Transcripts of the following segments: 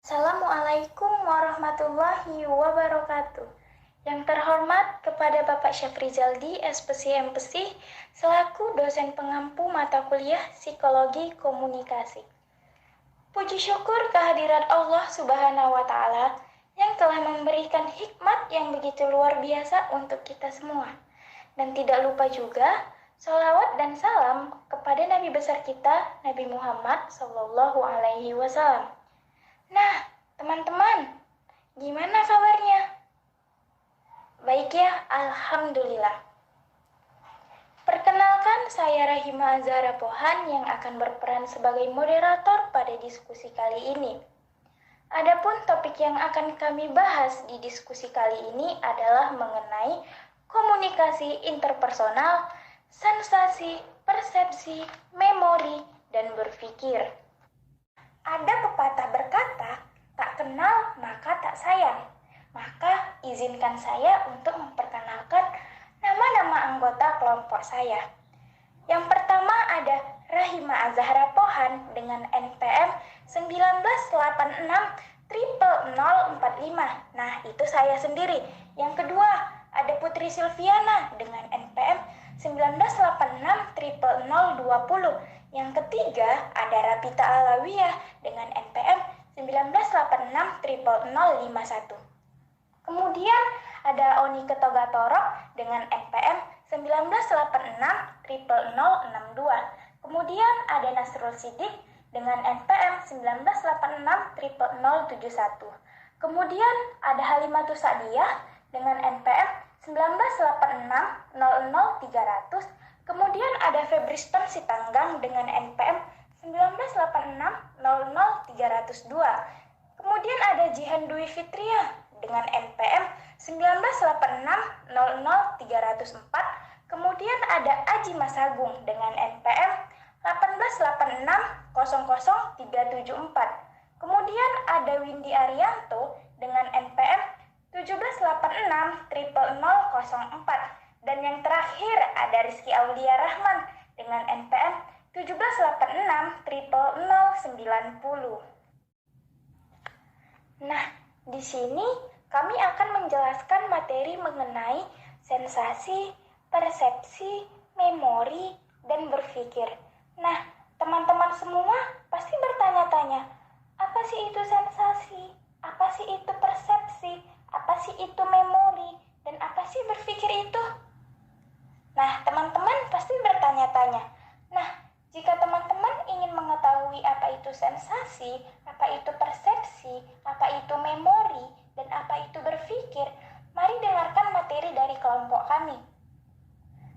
Assalamualaikum warahmatullahi wabarakatuh. Yang terhormat kepada Bapak Syafrizaldi, SPC MPC, selaku dosen pengampu mata kuliah Psikologi Komunikasi. Puji syukur kehadirat Allah Subhanahu wa Ta'ala yang telah memberikan hikmat yang begitu luar biasa untuk kita semua. Dan tidak lupa juga sholawat dan salam kepada Nabi besar kita, Nabi Muhammad SAW. Nah, teman-teman, gimana kabarnya? Baik ya, alhamdulillah. Perkenalkan, saya Rahima Azhara Pohan yang akan berperan sebagai moderator pada diskusi kali ini. Adapun topik yang akan kami bahas di diskusi kali ini adalah mengenai komunikasi interpersonal, sensasi, persepsi, memori, dan berpikir. Ada pepatah berkata, tak kenal maka tak sayang. Maka izinkan saya untuk memperkenalkan nama-nama anggota kelompok saya. Yang pertama ada Rahima Azhara Pohan dengan NPM 19860045. Nah, itu saya sendiri. Yang kedua ada Putri Silviana dengan NPM 19860020. Yang ketiga, ada Rapita Alawiyah dengan NPM 19860051. Kemudian ada Oni Ketogatorok dengan NPM 19860062. Kemudian ada Nasrul Sidik dengan NPM 19860071. Kemudian ada Halimatus Sa'diyah dengan NPM 1986000300. Kemudian ada Febriston Sitanggang dengan NPM 1986000302. Kemudian ada Jihan Dwi Fitria dengan NPM 1986000304. Kemudian ada Aji Masagung dengan NPM 188600374. Kemudian ada Windy Arianto dengan NPM 1786004. Dan yang terakhir ada Rizky Aulia Rahman dengan NPM 178609090. Nah, di sini kami akan menjelaskan materi mengenai sensasi, persepsi, memori, dan berpikir. Nah, teman-teman semua pasti bertanya-tanya, apa sih itu sensasi? Apa sih itu persepsi? Apa sih itu memori? Dan apa sih berpikir itu? Nah, teman-teman pasti bertanya-tanya. Nah, jika teman-teman ingin mengetahui apa itu sensasi, apa itu persepsi, apa itu memori, dan apa itu berpikir, mari dengarkan materi dari kelompok kami.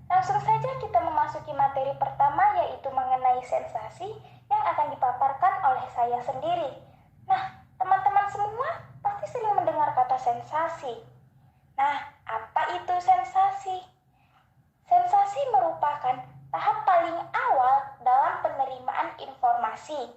Langsung saja kita memasuki materi pertama, yaitu mengenai sensasi yang akan dipaparkan oleh saya sendiri. Nah, teman-teman semua pasti sering mendengar kata sensasi. Nah, apa itu sensasi? Sensasi merupakan tahap paling awal dalam penerimaan informasi.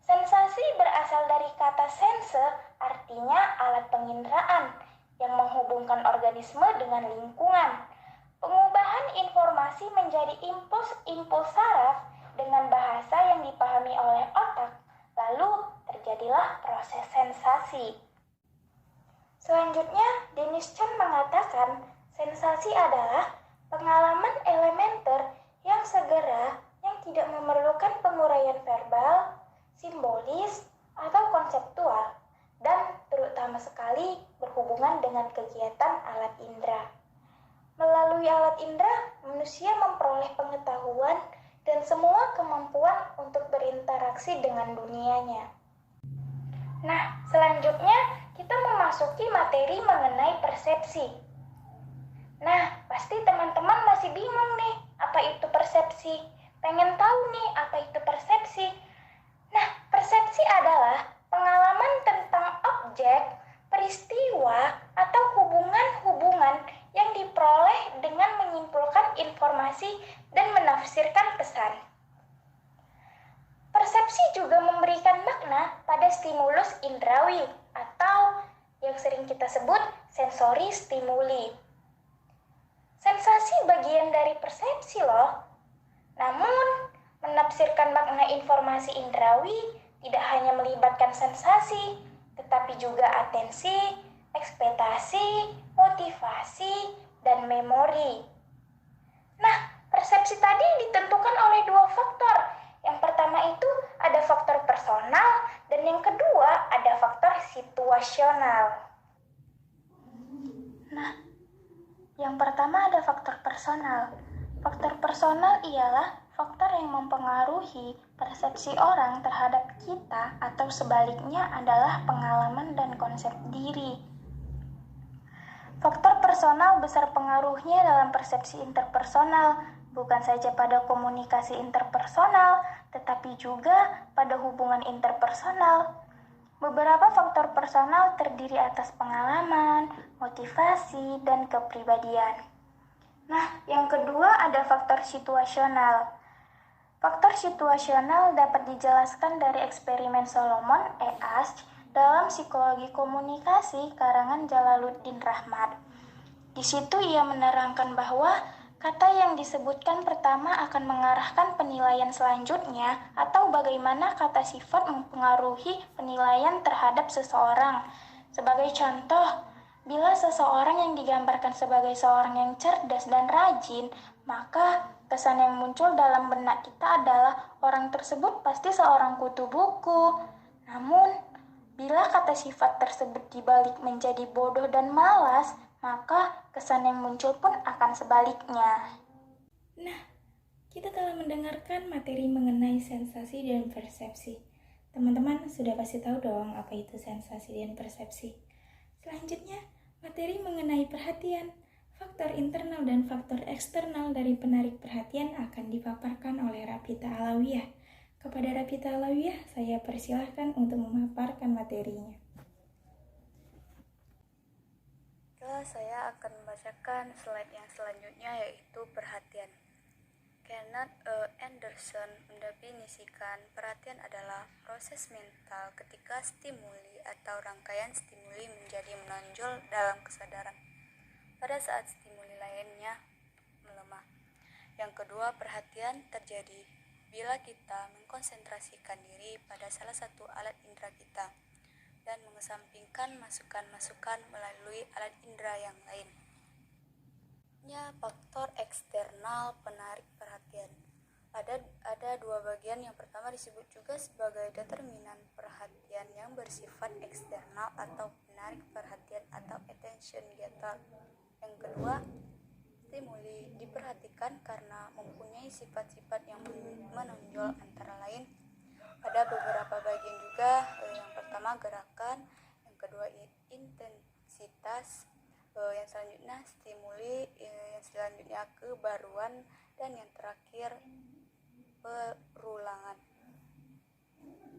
Sensasi berasal dari kata sense, artinya alat penginderaan yang menghubungkan organisme dengan lingkungan. Pengubahan informasi menjadi impuls saraf dengan bahasa yang dipahami oleh otak, lalu terjadilah proses sensasi. Selanjutnya, Dennis Chan mengatakan, sensasi adalah pengalaman elementer yang segera yang tidak memerlukan penguraian verbal, simbolis, atau konseptual, dan terutama sekali berhubungan dengan kegiatan alat indera. Melalui alat indera, manusia memperoleh pengetahuan dan semua kemampuan untuk berinteraksi dengan dunianya. Nah, selanjutnya kita memasuki materi mengenai persepsi. Nah, pasti teman-teman masih bingung nih, apa itu persepsi? Pengen tahu nih, apa itu persepsi? Nah, persepsi adalah pengalaman tentang objek, peristiwa, atau hubungan-hubungan yang diperoleh dengan menyimpulkan informasi dan menafsirkan pesan. Persepsi juga memberikan makna pada stimulus indrawi atau yang sering kita sebut sensori stimuli. Sensasi bagian dari persepsi loh. Namun, menafsirkan makna informasi indrawi tidak hanya melibatkan sensasi, tetapi juga atensi, ekspektasi, motivasi, dan memori. Nah, persepsi tadi ditentukan oleh dua faktor. Yang pertama itu ada faktor personal, dan yang kedua ada faktor situasional. Nah, yang pertama ada faktor personal. Faktor personal ialah faktor yang mempengaruhi persepsi orang terhadap kita atau sebaliknya adalah pengalaman dan konsep diri. Faktor personal besar pengaruhnya dalam persepsi interpersonal, bukan saja pada komunikasi interpersonal, tetapi juga pada hubungan interpersonal. Beberapa faktor personal terdiri atas pengalaman, motivasi, dan kepribadian. Nah, yang kedua ada faktor situasional. Faktor situasional dapat dijelaskan dari eksperimen Solomon E. Asch dalam Psikologi Komunikasi karangan Jalaluddin Rahmat. Di situ ia menerangkan bahwa kata yang disebutkan pertama akan mengarahkan penilaian selanjutnya atau bagaimana kata sifat mempengaruhi penilaian terhadap seseorang. Sebagai contoh, bila seseorang yang digambarkan sebagai seorang yang cerdas dan rajin, maka kesan yang muncul dalam benak kita adalah orang tersebut pasti seorang kutu buku. Namun, bila kata sifat tersebut dibalik menjadi bodoh dan malas, maka kesan yang muncul pun akan sebaliknya. Nah, kita telah mendengarkan materi mengenai sensasi dan persepsi. Teman-teman sudah pasti tahu dong apa itu sensasi dan persepsi. Selanjutnya, materi mengenai perhatian. Faktor internal dan faktor eksternal dari penarik perhatian akan dipaparkan oleh Rafita Alawiyah. Kepada Rafita Alawiyah, saya persilahkan untuk memaparkan materinya. Saya akan membacakan slide yang selanjutnya, yaitu perhatian. Kenneth Anderson mendefinisikan perhatian adalah proses mental ketika stimuli atau rangkaian stimuli menjadi menonjol dalam kesadaran pada saat stimuli lainnya melemah. Yang kedua, perhatian terjadi bila kita mengkonsentrasikan diri pada salah satu alat indera kita dan mengesampingkan masukan-masukan melalui alat indera yang lain. Faktor eksternal penarik perhatian. Ada dua bagian. Yang pertama disebut juga sebagai determinan perhatian yang bersifat eksternal atau penarik perhatian atau attention getter. Yang kedua, stimuli diperhatikan karena mempunyai sifat-sifat yang menonjol, antara lain ada beberapa bagian juga. Yang pertama gerakan, yang kedua intensitas, yang selanjutnya stimuli, yang selanjutnya kebaruan, dan yang terakhir perulangan.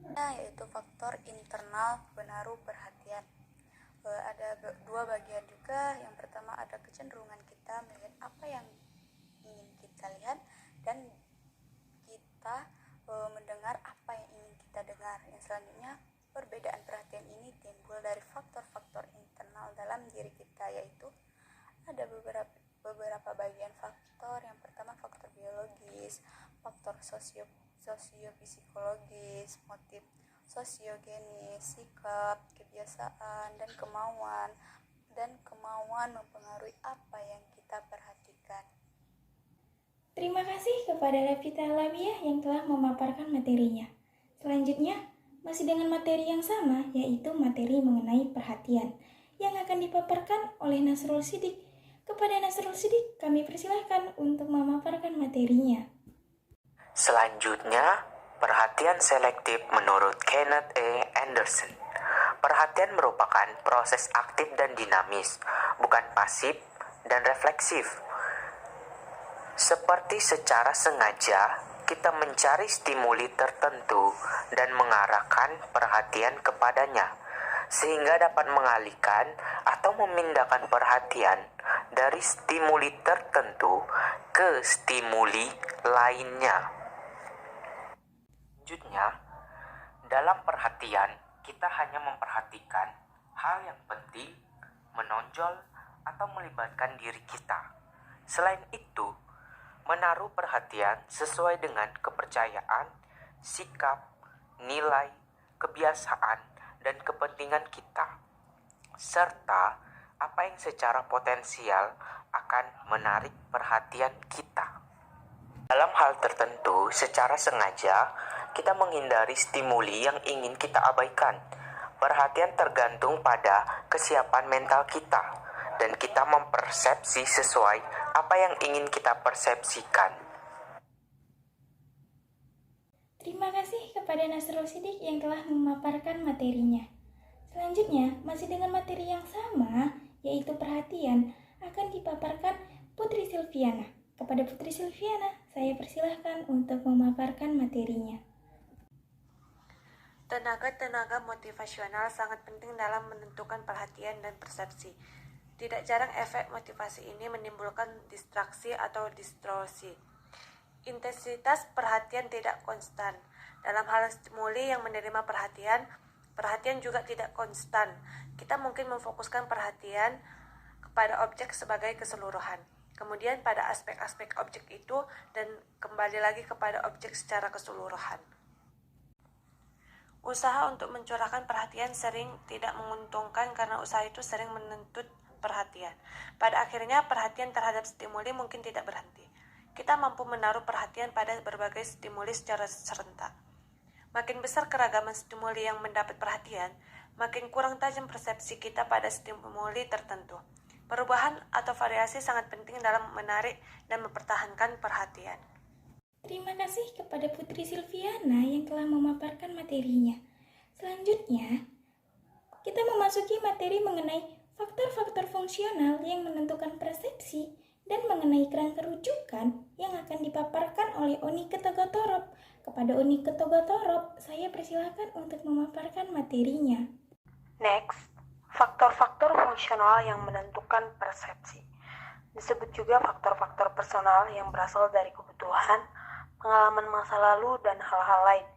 Yaitu faktor internal penaruh perhatian. Ada dua bagian juga. Yang pertama ada kecenderungan kita melihat apa yang ingin kita lihat, dan kita mendengar apa yang ingin kita dengar. Yang selanjutnya, perbedaan perhatian ini timbul dari faktor-faktor internal dalam diri kita, yaitu ada beberapa bagian faktor. Yang pertama faktor biologis, faktor sosiopsikologis, motif sosiogenis, sikap, kebiasaan, dan kemauan mempengaruhi apa yang kita perhatikan. Terima kasih kepada Rafita Alawiyah yang telah memaparkan materinya. Selanjutnya, masih dengan materi yang sama, yaitu materi mengenai perhatian, yang akan dipaparkan oleh Nasrul Sidik. Kepada Nasrul Sidik, kami persilahkan untuk memaparkan materinya. Selanjutnya, perhatian selektif menurut Kenneth E. Anderson. Perhatian merupakan proses aktif dan dinamis, bukan pasif dan refleksif. Seperti secara sengaja, kita mencari stimuli tertentu dan mengarahkan perhatian kepadanya, sehingga dapat mengalihkan atau memindahkan perhatian dari stimuli tertentu ke stimuli lainnya. Selanjutnya, dalam perhatian, kita hanya memperhatikan hal yang penting, menonjol, atau melibatkan diri kita. Selain itu, menaruh perhatian sesuai dengan kepercayaan, sikap, nilai, kebiasaan, dan kepentingan kita, serta apa yang secara potensial akan menarik perhatian kita. Dalam hal tertentu, secara sengaja, kita menghindari stimuli yang ingin kita abaikan. Perhatian tergantung pada kesiapan mental kita, dan kita mempersepsi sesuai apa yang ingin kita persepsikan. Terima kasih kepada Nasrul Sidik yang telah memaparkan materinya. Selanjutnya, masih dengan materi yang sama, yaitu perhatian, akan dipaparkan Putri Silviana. Kepada Putri Silviana, saya persilahkan untuk memaparkan materinya. Tenaga-tenaga motivasional sangat penting dalam menentukan perhatian dan persepsi. Tidak jarang efek motivasi ini menimbulkan distraksi atau distorsi. Intensitas perhatian tidak konstan. Dalam hal stimuli yang menerima perhatian juga tidak konstan. Kita mungkin memfokuskan perhatian kepada objek sebagai keseluruhan, kemudian pada aspek-aspek objek itu, dan kembali lagi kepada objek secara keseluruhan. Usaha untuk mencurahkan perhatian sering tidak menguntungkan karena usaha itu sering menuntut perhatian. Pada akhirnya, perhatian terhadap stimuli mungkin tidak berhenti. Kita mampu menaruh perhatian pada berbagai stimuli secara serentak. Makin besar keragaman stimuli yang mendapat perhatian, makin kurang tajam persepsi kita pada stimuli tertentu. Perubahan atau variasi sangat penting dalam menarik dan mempertahankan perhatian. Terima kasih kepada Putri Silviana yang telah memaparkan materinya. Selanjutnya, kita memasuki materi mengenai faktor-faktor fungsional yang menentukan persepsi dan mengenai kerangka rujukan yang akan dipaparkan oleh Oni Ketogotorob. Kepada Oni Ketogotorob, saya persilakan untuk memaparkan materinya. Next, faktor-faktor fungsional yang menentukan persepsi. Disebut juga faktor-faktor personal yang berasal dari kebutuhan, pengalaman masa lalu, dan hal-hal lain.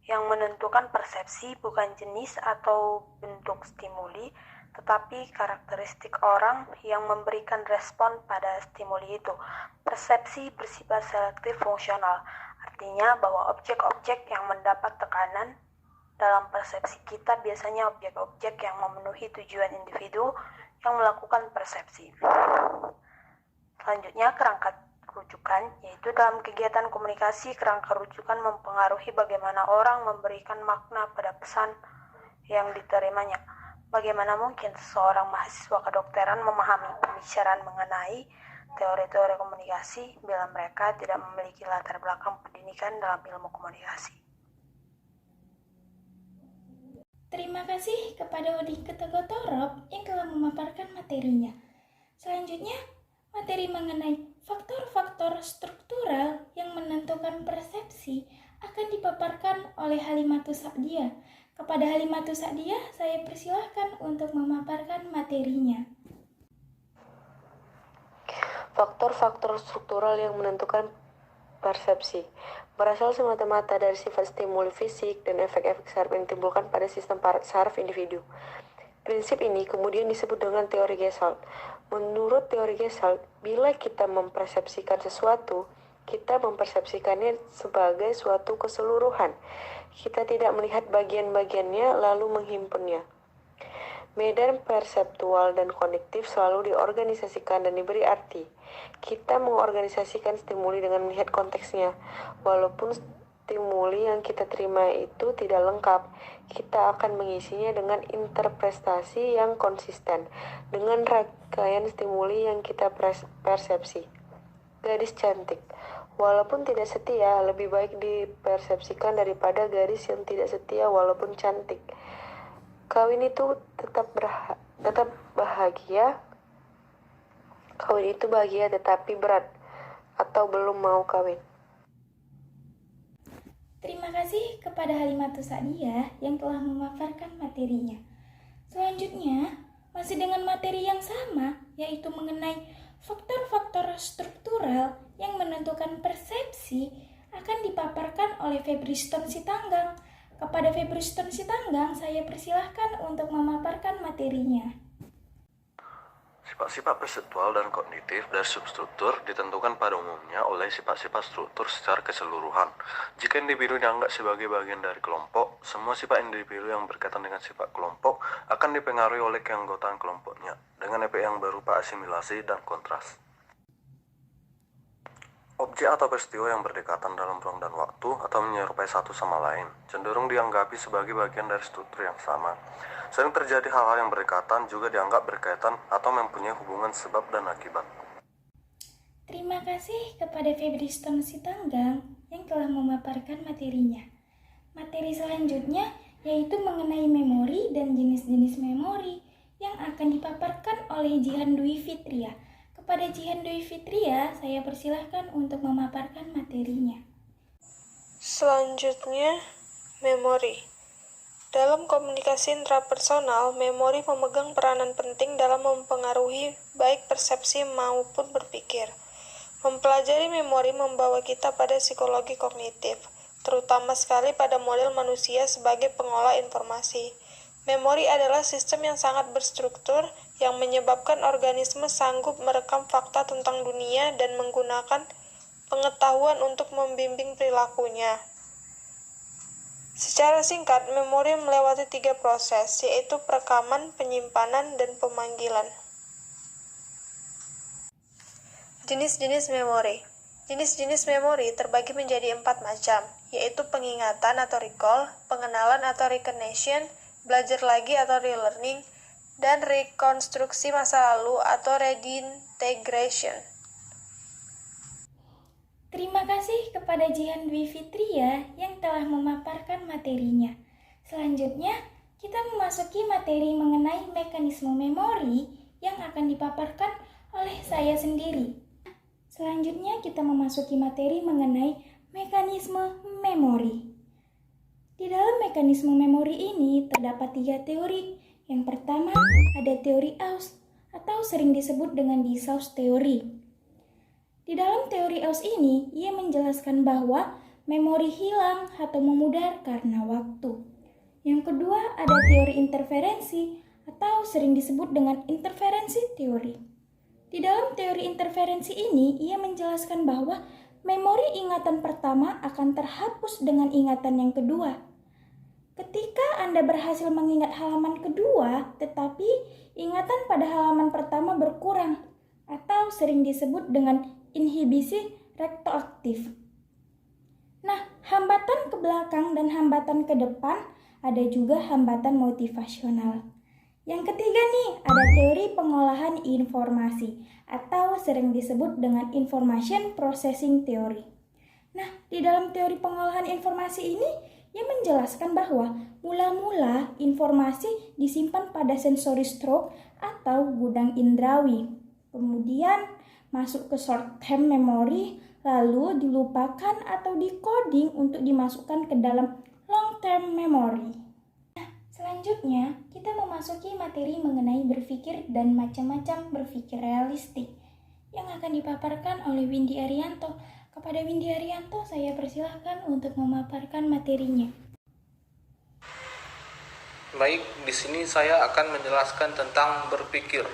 Yang menentukan persepsi bukan jenis atau bentuk stimuli, tetapi karakteristik orang yang memberikan respon pada stimuli itu. Persepsi bersifat selektif fungsional, artinya bahwa objek-objek yang mendapat tekanan dalam persepsi kita biasanya objek-objek yang memenuhi tujuan individu yang melakukan persepsi. Selanjutnya, kerangka rujukan, yaitu dalam kegiatan komunikasi, kerangka rujukan mempengaruhi bagaimana orang memberikan makna pada pesan yang diterimanya. Bagaimana mungkin seseorang mahasiswa kedokteran memahami pembicaraan mengenai teori-teori komunikasi bila mereka tidak memiliki latar belakang pendidikan dalam ilmu komunikasi? Terima kasih kepada Oni Ketogotorob yang telah memaparkan materinya. Selanjutnya, materi mengenai faktor-faktor struktural yang menentukan persepsi akan dipaparkan oleh Halimatus Sa'diyah. Kepada Halimatus Sa'diyah, saya persilahkan untuk memaparkan materinya. Faktor-faktor struktural yang menentukan persepsi berasal semata-mata dari sifat stimuli fisik dan efek-efek saraf yang ditimbulkan pada sistem saraf individu. Prinsip ini kemudian disebut dengan teori Gestalt. Menurut teori Gestalt, bila kita mempersepsikan sesuatu, kita mempersepsikannya sebagai suatu keseluruhan. Kita tidak melihat bagian-bagiannya lalu menghimpunnya. Medan perseptual dan kognitif selalu diorganisasikan dan diberi arti. Kita mengorganisasikan stimuli dengan melihat konteksnya. Walaupun stimuli yang kita terima itu tidak lengkap, kita akan mengisinya dengan interpretasi yang konsisten dengan rangkaian stimuli yang kita persepsi. Gadis cantik, walaupun tidak setia, lebih baik dipersepsikan daripada gadis yang tidak setia walaupun cantik. Kawin itu tetap bahagia. Kawin itu bahagia tetapi berat, atau belum mau kawin. Terima kasih kepada Halimatus Sa'diyah yang telah memaparkan materinya. Selanjutnya, masih dengan materi yang sama, yaitu mengenai faktor-faktor struktural yang menentukan persepsi akan dipaparkan oleh Febriston Sitanggang. Kepada Febriston Sitanggang, saya persilahkan untuk memaparkan materinya. Sifat-sifat perseptual dan kognitif dari substruktur ditentukan pada umumnya oleh sifat-sifat struktur secara keseluruhan. Jika individu dianggap sebagai bagian dari kelompok, semua sifat individu yang berkaitan dengan sifat kelompok akan dipengaruhi oleh keanggotaan kelompoknya, dengan efek yang berupa asimilasi dan kontras. Objek atau peristiwa yang berdekatan dalam ruang dan waktu atau menyerupai satu sama lain cenderung dianggapi sebagai bagian dari struktur yang sama. Sering terjadi hal-hal yang berdekatan juga dianggap berkaitan atau mempunyai hubungan sebab dan akibat. Terima kasih kepada Febriston Sitanggang yang telah memaparkan materinya. Materi selanjutnya yaitu mengenai memori dan jenis-jenis memori yang akan dipaparkan oleh Jihan Dwi Fitria. Kepada Jihan Dwi Fitria, saya persilahkan untuk memaparkan materinya. Selanjutnya, memori. Dalam komunikasi intrapersonal, memori memegang peranan penting dalam mempengaruhi baik persepsi maupun berpikir. Mempelajari memori membawa kita pada psikologi kognitif, terutama sekali pada model manusia sebagai pengolah informasi. Memori adalah sistem yang sangat berstruktur yang menyebabkan organisme sanggup merekam fakta tentang dunia dan menggunakan pengetahuan untuk membimbing perilakunya. Secara singkat, memori melewati 3 proses, yaitu perekaman, penyimpanan, dan pemanggilan. Jenis-jenis memori. Jenis-jenis memori terbagi menjadi 4 macam, yaitu pengingatan atau recall, pengenalan atau recognition, belajar lagi atau relearning, dan rekonstruksi masa lalu atau redintegration. Terima kasih kepada Jihan Dwi Fitria yang telah memaparkan materinya. Selanjutnya, kita memasuki materi mengenai mekanisme memori yang akan dipaparkan oleh saya sendiri. Selanjutnya, kita memasuki materi mengenai mekanisme memori. Di dalam mekanisme memori ini terdapat 3 teori. Yang pertama ada teori Aus atau sering disebut dengan Dessau's teori. Di dalam teori Aus ini, ia menjelaskan bahwa memori hilang atau memudar karena waktu. Yang kedua ada teori interferensi atau sering disebut dengan interferensi teori. Di dalam teori interferensi ini, ia menjelaskan bahwa memori ingatan pertama akan terhapus dengan ingatan yang kedua. Ketika Anda berhasil mengingat halaman kedua, tetapi ingatan pada halaman pertama berkurang atau sering disebut dengan inhibisi retroaktif. Nah, hambatan ke belakang dan hambatan ke depan ada juga hambatan motivasional. Yang ketiga nih, ada teori pengolahan informasi atau sering disebut dengan information processing theory. Nah, di dalam teori pengolahan informasi ini, ia menjelaskan bahwa mula-mula informasi disimpan pada sensory stroke atau gudang indrawi. Kemudian masuk ke short-term memory, lalu dilupakan atau decoding untuk dimasukkan ke dalam long-term memory. Nah, selanjutnya kita memasuki materi mengenai berpikir dan macam-macam berpikir realistik yang akan dipaparkan oleh Windy Arianto. Kepada Windy Arianto, saya persilahkan untuk memaparkan materinya. Baik, di sini saya akan menjelaskan tentang berpikir.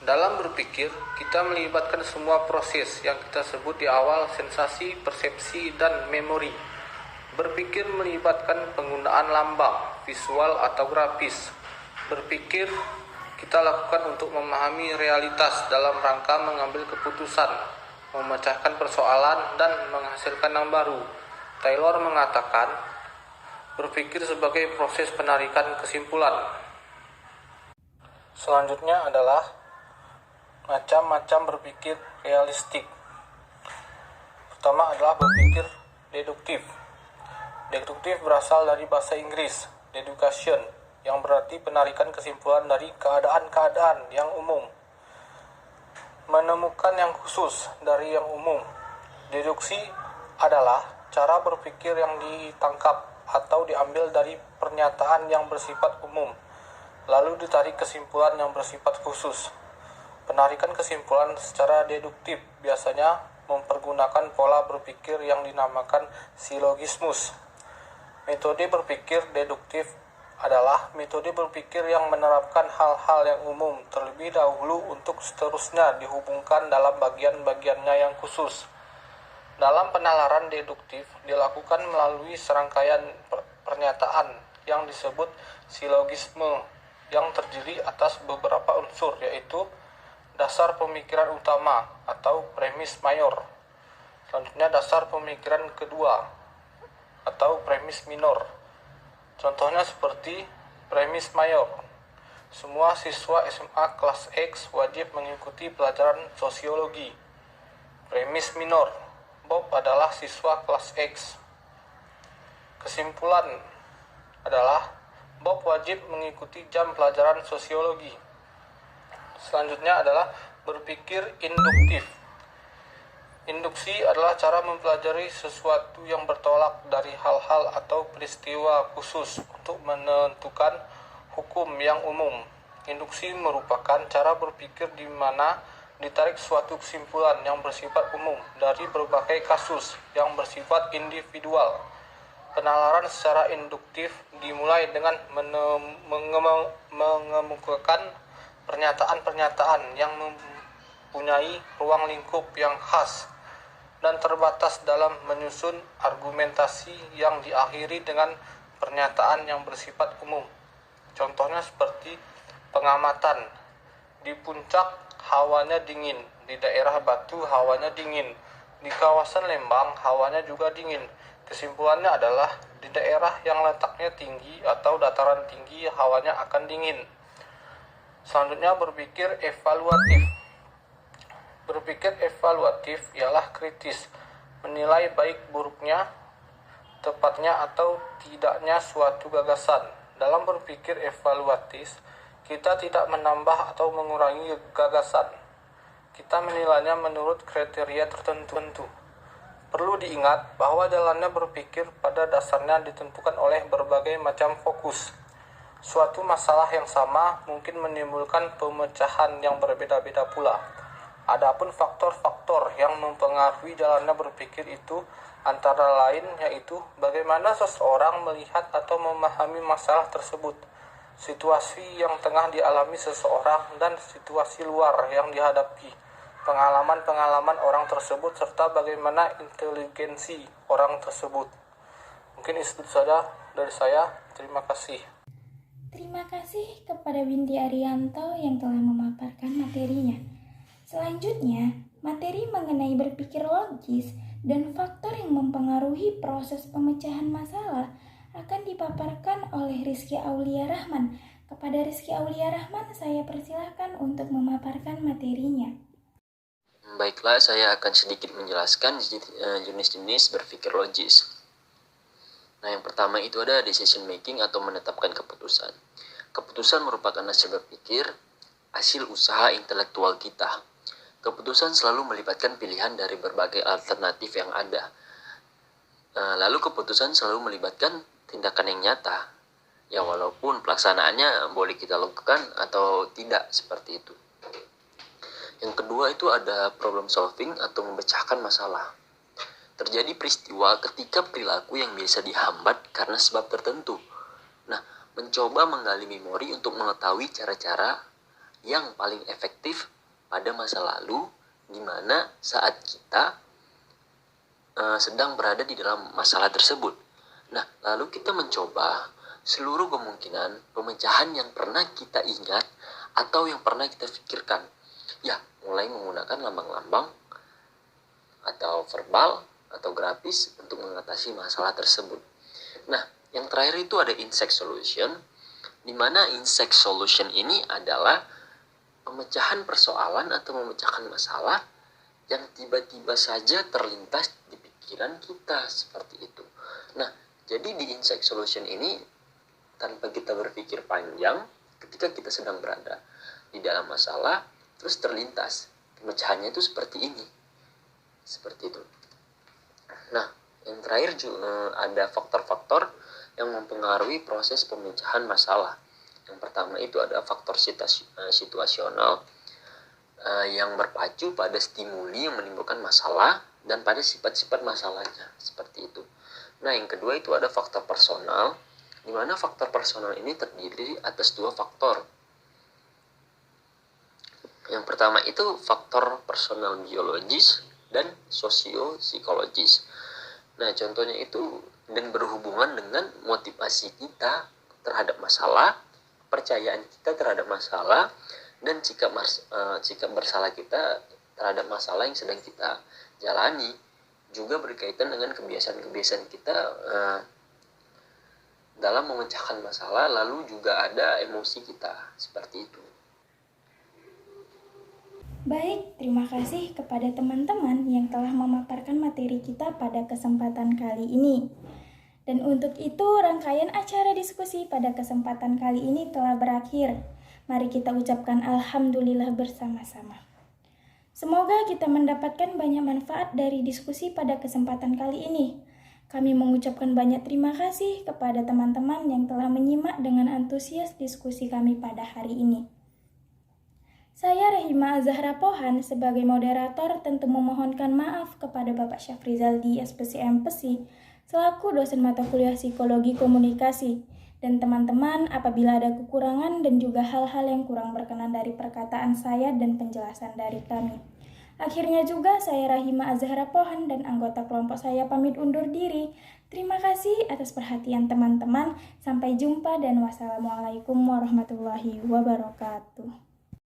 Dalam berpikir, kita melibatkan semua proses yang kita sebut di awal sensasi, persepsi, dan memori. Berpikir melibatkan penggunaan lambang, visual, atau grafis. Berpikir kita lakukan untuk memahami realitas dalam rangka mengambil keputusan, memecahkan persoalan, dan menghasilkan yang baru. Taylor mengatakan, berpikir sebagai proses penarikan kesimpulan. Selanjutnya adalah macam-macam berpikir realistik. Pertama adalah berpikir deduktif. Deduktif berasal dari bahasa Inggris, deduction, yang berarti penarikan kesimpulan dari keadaan-keadaan yang umum. Menemukan yang khusus dari yang umum. Deduksi adalah cara berpikir yang ditangkap atau diambil dari pernyataan yang bersifat umum, lalu ditarik kesimpulan yang bersifat khusus. Penarikan kesimpulan secara deduktif biasanya mempergunakan pola berpikir yang dinamakan silogismus. Metode berpikir deduktif adalah metode berpikir yang menerapkan hal-hal yang umum terlebih dahulu untuk seterusnya dihubungkan dalam bagian-bagiannya yang khusus. Dalam penalaran deduktif dilakukan melalui serangkaian pernyataan yang disebut silogisme yang terdiri atas beberapa unsur, yaitu dasar pemikiran utama atau premis mayor. Selanjutnya dasar pemikiran kedua atau premis minor. Contohnya seperti premis mayor. Semua siswa SMA kelas X wajib mengikuti pelajaran sosiologi. Premis minor. Bob adalah siswa kelas X. Kesimpulan adalah Bob wajib mengikuti jam pelajaran sosiologi. Selanjutnya adalah berpikir induktif. Induksi adalah cara mempelajari sesuatu yang bertolak dari hal-hal atau peristiwa khusus untuk menentukan hukum yang umum. Induksi merupakan cara berpikir di mana ditarik suatu kesimpulan yang bersifat umum dari berbagai kasus yang bersifat individual. Penalaran secara induktif dimulai dengan mengemukakan pernyataan-pernyataan yang mempunyai ruang lingkup yang khas dan terbatas dalam menyusun argumentasi yang diakhiri dengan pernyataan yang bersifat umum. Contohnya seperti pengamatan. Di puncak hawanya dingin, di daerah Batu hawanya dingin, di kawasan Lembang hawanya juga dingin. Kesimpulannya adalah di daerah yang letaknya tinggi atau dataran tinggi hawanya akan dingin. Selanjutnya berpikir evaluatif. Berpikir evaluatif ialah kritis, menilai baik buruknya, tepatnya atau tidaknya suatu gagasan. Dalam berpikir evaluatif, kita tidak menambah atau mengurangi gagasan. Kita menilainya menurut kriteria tertentu. Perlu diingat bahwa jalannya berpikir pada dasarnya ditentukan oleh berbagai macam fokus. Suatu masalah yang sama mungkin menimbulkan pemecahan yang berbeda-beda pula. Adapun faktor-faktor yang mempengaruhi jalannya berpikir itu antara lain yaitu bagaimana seseorang melihat atau memahami masalah tersebut, situasi yang tengah dialami seseorang dan situasi luar yang dihadapi, pengalaman-pengalaman orang tersebut, serta bagaimana inteligensi orang tersebut. Mungkin itu saja dari saya. Terima kasih. Terima kasih kepada Windy Arianto yang telah memaparkan materinya. Selanjutnya, materi mengenai berpikir logis dan faktor yang mempengaruhi proses pemecahan masalah akan dipaparkan oleh Rizky Aulia Rahman. Kepada Rizky Aulia Rahman, saya persilahkan untuk memaparkan materinya. Baiklah, saya akan sedikit menjelaskan jenis-jenis berpikir logis. Nah, yang pertama itu ada decision making atau menetapkan keputusan. Keputusan merupakan hasil berpikir, hasil usaha intelektual kita. Keputusan selalu melibatkan pilihan dari berbagai alternatif yang ada. Lalu keputusan selalu melibatkan tindakan yang nyata. Ya, walaupun pelaksanaannya boleh kita lakukan atau tidak seperti itu. Yang kedua itu ada problem solving atau memecahkan masalah. Terjadi peristiwa ketika perilaku yang biasa dihambat karena sebab tertentu. Nah, mencoba menggali memori untuk mengetahui cara-cara yang paling efektif pada masa lalu, di mana saat kita sedang berada di dalam masalah tersebut. Nah, lalu kita mencoba seluruh kemungkinan pemecahan yang pernah kita ingat atau yang pernah kita pikirkan. Ya, mulai menggunakan lambang-lambang atau verbal atau grafis untuk mengatasi masalah tersebut. Nah, yang terakhir itu ada insect solution, di mana insect solution ini adalah pemecahan persoalan atau memecahkan masalah yang tiba-tiba saja terlintas di pikiran kita, seperti itu. Nah, jadi di insect solution ini tanpa kita berpikir panjang, ketika kita sedang berada di dalam masalah, terus terlintas pemecahannya itu seperti ini, seperti itu. Nah, yang terakhir juga ada faktor-faktor yang mempengaruhi proses pemecahan masalah. Yang pertama itu ada faktor situasional yang berpacu pada stimuli yang menimbulkan masalah dan pada sifat-sifat masalahnya, seperti itu. Nah, yang kedua itu ada faktor personal di mana faktor personal ini terdiri atas dua faktor. Yang pertama itu faktor personal biologis dan sosio-psikologis. Nah, contohnya itu dan berhubungan dengan motivasi kita terhadap masalah, kepercayaan kita terhadap masalah, dan sikap bersalah kita terhadap masalah yang sedang kita jalani. Juga berkaitan dengan kebiasaan-kebiasaan kita dalam memecahkan masalah, lalu juga ada emosi kita, seperti itu. Baik, terima kasih kepada teman-teman yang telah memaparkan materi kita pada kesempatan kali ini. Dan untuk itu, rangkaian acara diskusi pada kesempatan kali ini telah berakhir. Mari kita ucapkan alhamdulillah bersama-sama. Semoga kita mendapatkan banyak manfaat dari diskusi pada kesempatan kali ini. Kami mengucapkan banyak terima kasih kepada teman-teman yang telah menyimak dengan antusias diskusi kami pada hari ini. Saya Rahima Azahra Pohan sebagai moderator tentu memohonkan maaf kepada Bapak Syafrizal di SPCM PESI selaku dosen mata kuliah Psikologi Komunikasi, dan teman-teman apabila ada kekurangan dan juga hal-hal yang kurang berkenan dari perkataan saya dan penjelasan dari kami. Akhirnya juga saya Rahima Azahra Pohan dan anggota kelompok saya pamit undur diri. Terima kasih atas perhatian teman-teman. Sampai jumpa dan wassalamualaikum warahmatullahi wabarakatuh.